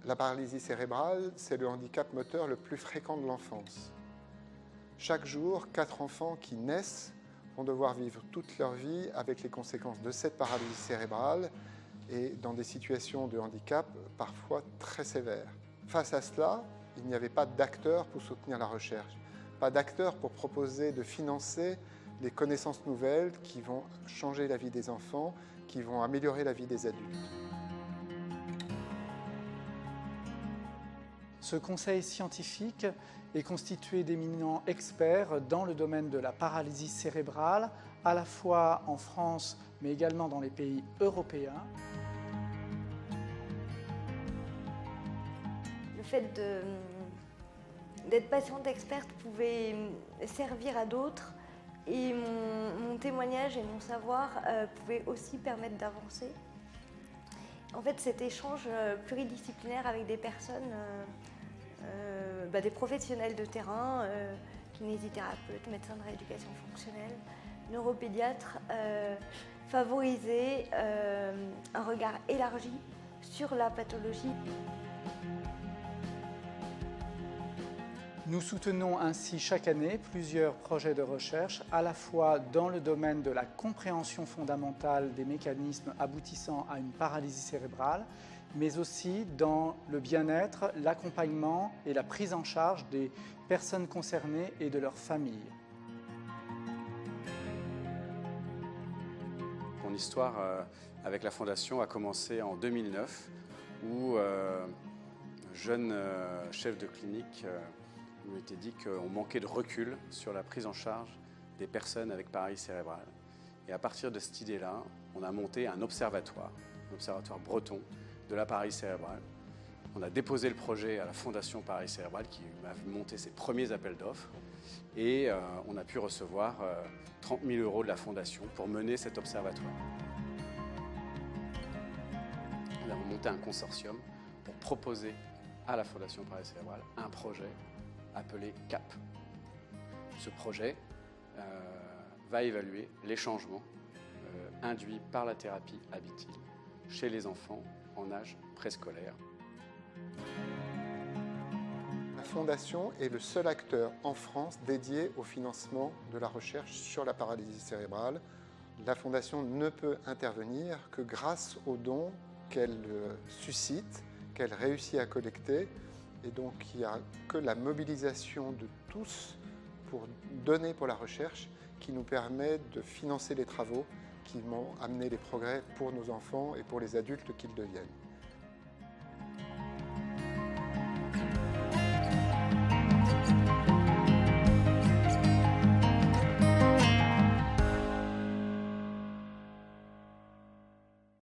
La paralysie cérébrale, c'est le handicap moteur le plus fréquent de l'enfance. Chaque jour, 4 enfants qui naissent vont devoir vivre toute leur vie avec les conséquences de cette paralysie cérébrale et dans des situations de handicap parfois très sévères. Face à cela, il n'y avait pas d'acteurs pour soutenir la recherche, pas d'acteurs pour proposer de financer les connaissances nouvelles qui vont changer la vie des enfants, qui vont améliorer la vie des adultes. Ce conseil scientifique est constitué d'éminents experts dans le domaine de la paralysie cérébrale, à la fois en France mais également dans les pays européens. Le fait d'être patiente experte pouvait servir à d'autres et mon témoignage et mon savoir pouvaient aussi permettre d'avancer. En fait, cet échange pluridisciplinaire avec des personnes, des professionnels de terrain, kinésithérapeutes, médecins de rééducation fonctionnelle, neuropédiatres, favorisait un regard élargi sur la pathologie. Nous soutenons ainsi chaque année plusieurs projets de recherche, à la fois dans le domaine de la compréhension fondamentale des mécanismes aboutissant à une paralysie cérébrale, mais aussi dans le bien-être, l'accompagnement et la prise en charge des personnes concernées et de leurs familles. Mon histoire avec la Fondation a commencé en 2009, où un jeune chef de clinique il m'était dit qu'on manquait de recul sur la prise en charge des personnes avec paralysie cérébrale. Et à partir de cette idée-là, on a monté un observatoire breton de la paralysie cérébrale. On a déposé le projet à la Fondation Paralysie cérébrale qui m'a monté ses premiers appels d'offres. Et on a pu recevoir 30 000 € de la Fondation pour mener cet observatoire. Nous avons monté un consortium pour proposer à la Fondation Paralysie cérébrale un projet appelé CAP. Ce projet va évaluer les changements induits par la thérapie habitile chez les enfants en âge préscolaire. La Fondation est le seul acteur en France dédié au financement de la recherche sur la paralysie cérébrale. La Fondation ne peut intervenir que grâce aux dons qu'elle suscite, qu'elle réussit à collecter. Et donc, il n'y a que la mobilisation de tous pour donner pour la recherche qui nous permet de financer les travaux qui vont amener les progrès pour nos enfants et pour les adultes qu'ils deviennent.